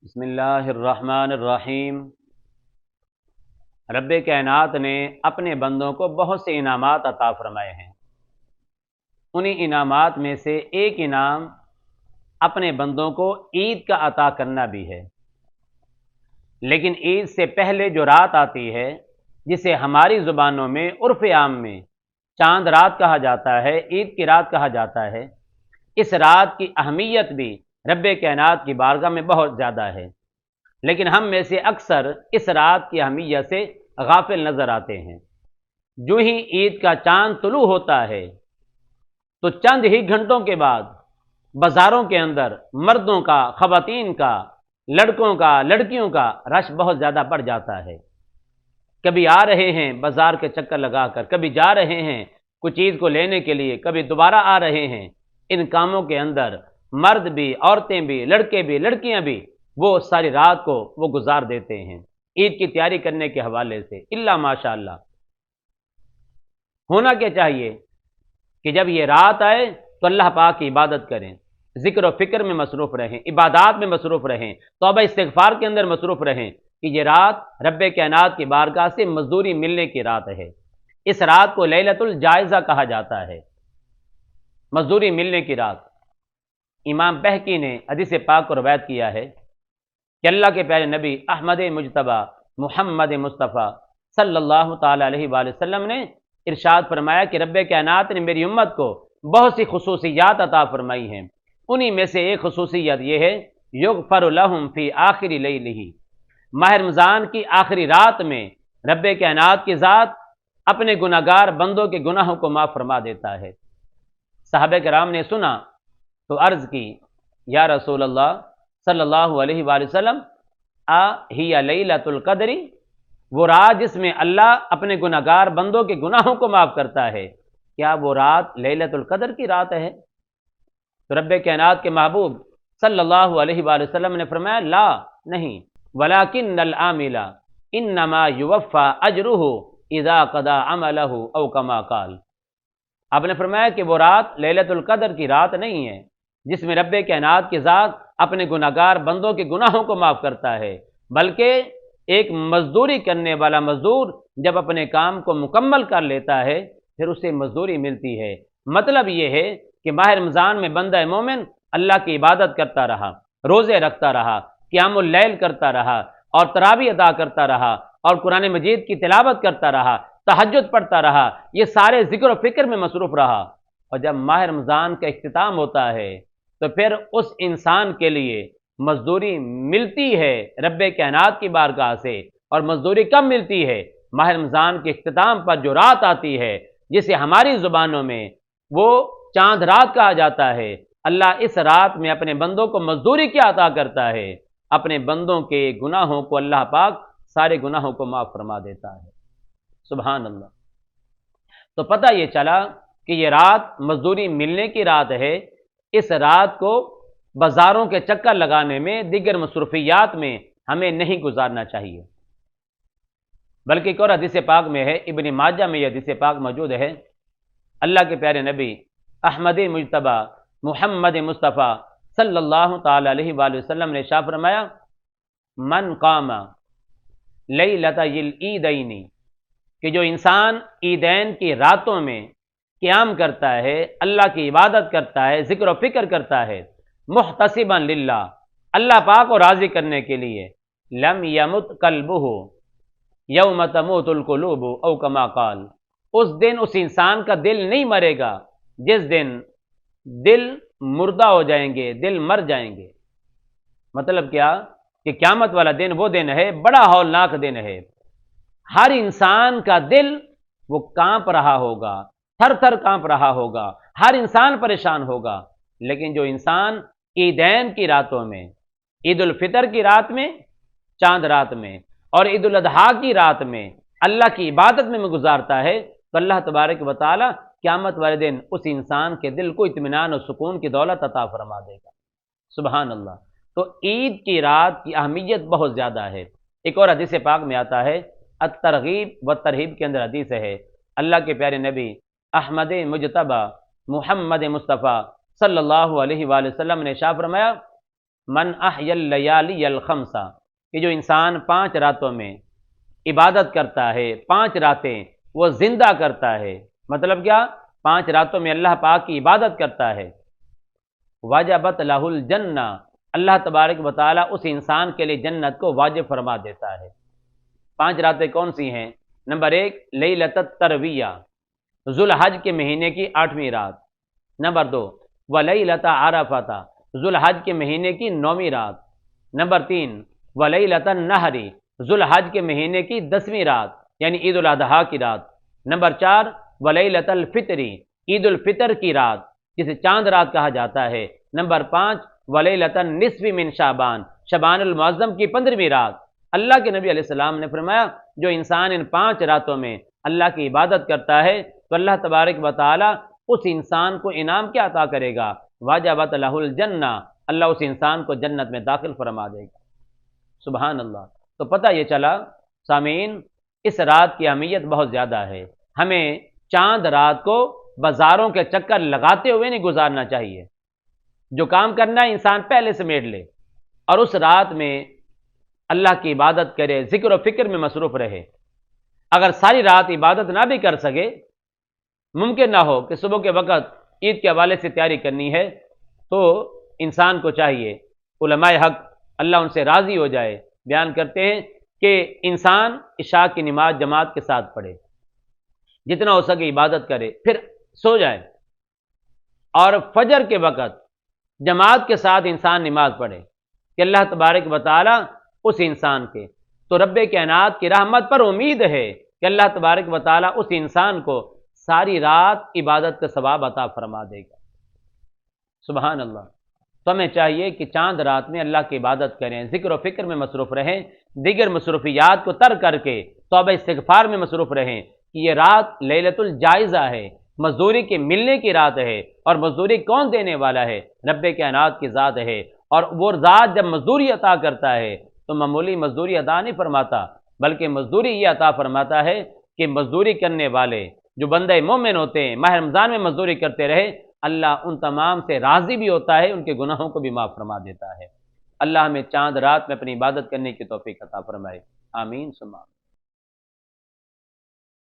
بسم اللہ الرحمن الرحیم۔ رب کائنات نے اپنے بندوں کو بہت سے انعامات عطا فرمائے ہیں۔ انہی انعامات میں سے ایک انعام اپنے بندوں کو عید کا عطا کرنا بھی ہے۔ لیکن عید سے پہلے جو رات آتی ہے، جسے ہماری زبانوں میں عرف عام میں چاند رات کہا جاتا ہے، عید کی رات کہا جاتا ہے، اس رات کی اہمیت بھی رب کائنات کی بارگاہ میں بہت زیادہ ہے۔ لیکن ہم میں سے اکثر اس رات کی اہمیت سے غافل نظر آتے ہیں۔ جو ہی عید کا چاند طلوع ہوتا ہے تو چند ہی گھنٹوں کے بعد بازاروں کے اندر مردوں کا، خواتین کا، لڑکوں کا، لڑکیوں کا رش بہت زیادہ بڑھ جاتا ہے۔ کبھی آ رہے ہیں بازار کے چکر لگا کر، کبھی جا رہے ہیں کچھ چیز کو لینے کے لیے، کبھی دوبارہ آ رہے ہیں۔ ان کاموں کے اندر مرد بھی، عورتیں بھی، لڑکے بھی، لڑکیاں بھی وہ ساری رات کو وہ گزار دیتے ہیں عید کی تیاری کرنے کے حوالے سے۔ اللہ ماشاء اللہ ہونا کیا چاہیے کہ جب یہ رات آئے تو اللہ پاک کی عبادت کریں، ذکر و فکر میں مصروف رہیں، عبادات میں مصروف رہیں، توبہ استغفار کے اندر مصروف رہیں کہ یہ رات رب کائنات کی بارگاہ سے مزدوری ملنے کی رات ہے۔ اس رات کو لیلۃ الجائزہ کہا جاتا ہے، مزدوری ملنے کی رات۔ امام بہقی نے حدیث پاک کو روایت کیا ہے کہ اللہ کے پیارے نبی احمد مجتبی محمد مصطفیٰ صلی اللہ تعالی علیہ وآلہ وسلم نے ارشاد فرمایا کہ رب کائنات نے میری امت کو بہت سی خصوصیات عطا فرمائی ہیں۔ انہی میں سے ایک خصوصیت یہ ہے یغفر لہم فی آخر لیلہ، ماہ رمضان کی آخری رات میں رب کائنات کی ذات اپنے گناہگار بندوں کے گناہوں کو معاف فرما دیتا ہے۔ صحابہ کرام نے سنا تو عرض کی یا رسول اللہ صلی اللہ علیہ وآلہ وسلم ہی لیلۃ القدر، وہ رات جس میں اللہ اپنے گناہگار بندوں کے گناہوں کو معاف کرتا ہے، کیا وہ رات لیلۃ القدر کی رات ہے؟ تو رب کائنات کے محبوب صلی اللہ علیہ وآلہ وسلم نے فرمایا لا، نہیں، ولکن العامل انما یوفی اجرہ اذا قضی عملہ او کما قال۔ آپ نے فرمایا کہ وہ رات لیلۃ القدر کی رات نہیں ہے جس میں رب کائنات کی ذات اپنے گناہگار بندوں کے گناہوں کو معاف کرتا ہے، بلکہ ایک مزدوری کرنے والا مزدور جب اپنے کام کو مکمل کر لیتا ہے پھر اسے مزدوری ملتی ہے۔ مطلب یہ ہے کہ ماہ رمضان میں بندہ مومن اللہ کی عبادت کرتا رہا، روزے رکھتا رہا، قیام اللیل کرتا رہا اور تراویح ادا کرتا رہا اور قرآن مجید کی تلاوت کرتا رہا، تہجد پڑھتا رہا، یہ سارے ذکر و فکر میں مصروف رہا، اور جب ماہ رمضان کا اختتام ہوتا ہے تو پھر اس انسان کے لیے مزدوری ملتی ہے رب کائنات کی بارگاہ سے۔ اور مزدوری کب ملتی ہے؟ ماہ رمضان کے اختتام پر جو رات آتی ہے جسے ہماری زبانوں میں وہ چاند رات کہا جاتا ہے۔ اللہ اس رات میں اپنے بندوں کو مزدوری کیا عطا کرتا ہے؟ اپنے بندوں کے گناہوں کو اللہ پاک سارے گناہوں کو معاف فرما دیتا ہے۔ سبحان اللہ۔ تو پتہ یہ چلا کہ یہ رات مزدوری ملنے کی رات ہے۔ اس رات کو بازاروں کے چکر لگانے میں، دیگر مصروفیات میں ہمیں نہیں گزارنا چاہیے، بلکہ ایک اور حدیث پاک میں ہے، ابن ماجہ میں یہ حدیث پاک موجود ہے، اللہ کے پیارے نبی احمد مجتبی محمد مصطفیٰ صلی اللہ تعالی علیہ وآلہ وسلم نے ارشاد فرمایا من قام لیلۃ العیدین، کہ جو انسان عیدین کی راتوں میں قیام کرتا ہے، اللہ کی عبادت کرتا ہے، ذکر و فکر کرتا ہے، محتسبا للہ، اللہ پاک کو راضی کرنے کے لیے، لم یمت قلبہ یوم تموت القلوب او کما قال، اس دن اس انسان کا دل نہیں مرے گا جس دن دل مردہ ہو جائیں گے، دل مر جائیں گے۔ مطلب کیا کہ قیامت والا دن وہ دن ہے، بڑا ہولناک دن ہے، ہر انسان کا دل وہ کانپ رہا ہوگا، تھر تھر کانپ رہا ہوگا، ہر انسان پریشان ہوگا۔ لیکن جو انسان عیدین کی راتوں میں، عید الفطر کی رات میں، چاند رات میں، اور عید الاضحیٰ کی رات میں اللہ کی عبادت میں گزارتا ہے تو اللہ تبارک و تعالی قیامت والے دن اس انسان کے دل کو اطمینان اور سکون کی دولت عطا فرما دے گا۔ سبحان اللہ۔ تو عید کی رات کی اہمیت بہت زیادہ ہے۔ ایک اور حدیث پاک میں آتا ہے، الترغیب و ترہیب کے اندر حدیث ہے، اللہ کے پیارے نبی احمد مجتبی محمد مصطفیٰ صلی اللہ علیہ وآلہ وسلم نے ارشاد فرمایا من احیا اللیالی الخمسہ، کہ جو انسان 5 راتوں میں عبادت کرتا ہے، 5 راتیں وہ زندہ کرتا ہے، مطلب کیا؟ 5 راتوں میں اللہ پاک کی عبادت کرتا ہے، وجبت لہ الجنہ، اللہ تبارک و تعالیٰ اس انسان کے لیے جنت کو واجب فرما دیتا ہے۔ 5 راتیں کون سی ہیں؟ نمبر 1 لیلۃ الترویہ، ذوالحج کے مہینے کی 8ویں رات۔ نمبر 2 ولیلۃ عرفہ، ذوالحج کے مہینے کی 9ویں رات۔ نمبر 3 ولیلۃ النحر، ذوالحج کے مہینے کی 10ویں رات یعنی عید الاضحیٰ کی رات۔ نمبر 4 ولیلۃ الفطر، عید الفطر کی رات جسے چاند رات کہا جاتا ہے۔ نمبر 5 ولیلۃ النصف من شعبان، شعبان المعظم کی 15ویں رات۔ اللہ کے نبی علیہ السلام نے فرمایا جو انسان ان 5 راتوں میں اللہ کی عبادت کرتا ہے تو اللہ تبارک و تعالی اس انسان کو انعام کیا عطا کرے گا؟ وجبت لہ الجنہ، اللہ اس انسان کو جنت میں داخل فرما دے گا۔ سبحان اللہ۔ تو پتہ یہ چلا سامعین، اس رات کی اہمیت بہت زیادہ ہے۔ ہمیں چاند رات کو بازاروں کے چکر لگاتے ہوئے نہیں گزارنا چاہیے۔ جو کام کرنا ہے انسان پہلے سے میٹ لے اور اس رات میں اللہ کی عبادت کرے، ذکر و فکر میں مصروف رہے۔ اگر ساری رات عبادت نہ بھی کر سکے، ممکن نہ ہو کہ صبح کے وقت عید کے حوالے سے تیاری کرنی ہے، تو انسان کو چاہیے، علماء حق اللہ ان سے راضی ہو جائے، بیان کرتے ہیں کہ انسان عشاء کی نماز جماعت کے ساتھ پڑھے، جتنا ہو سکے عبادت کرے، پھر سو جائے، اور فجر کے وقت جماعت کے ساتھ انسان نماز پڑھے کہ اللہ تبارک و تعالی اس انسان کے تو رب کائنات کی رحمت پر امید ہے کہ اللہ تبارک و تعالی اس انسان کو ساری رات عبادت کا ثواب عطا فرما دے گا۔ سبحان اللہ۔ تو ہمیں چاہیے کہ چاند رات میں اللہ کی عبادت کریں، ذکر و فکر میں مصروف رہیں، دیگر مصروفیات کو ترک کر کے توبہ استغفار میں مصروف رہیں کہ یہ رات لیلۃ الجائزہ ہے، مزدوری کے ملنے کی رات ہے، اور مزدوری کون دینے والا ہے؟ رب کائنات کی ذات ہے، اور وہ ذات جب مزدوری عطا کرتا ہے تو معمولی مزدوری عطا نہیں فرماتا، بلکہ مزدوری یہ عطا فرماتا ہے کہ مزدوری کرنے والے جو بندے مومن ہوتے ہیں ماہ رمضان میں مزدوری کرتے رہے، اللہ ان تمام سے راضی بھی ہوتا ہے، ان کے گناہوں کو بھی معاف فرما دیتا ہے۔ اللہ ہمیں چاند رات میں اپنی عبادت کرنے کی توفیق عطا فرمائے، آمین ثم آمین۔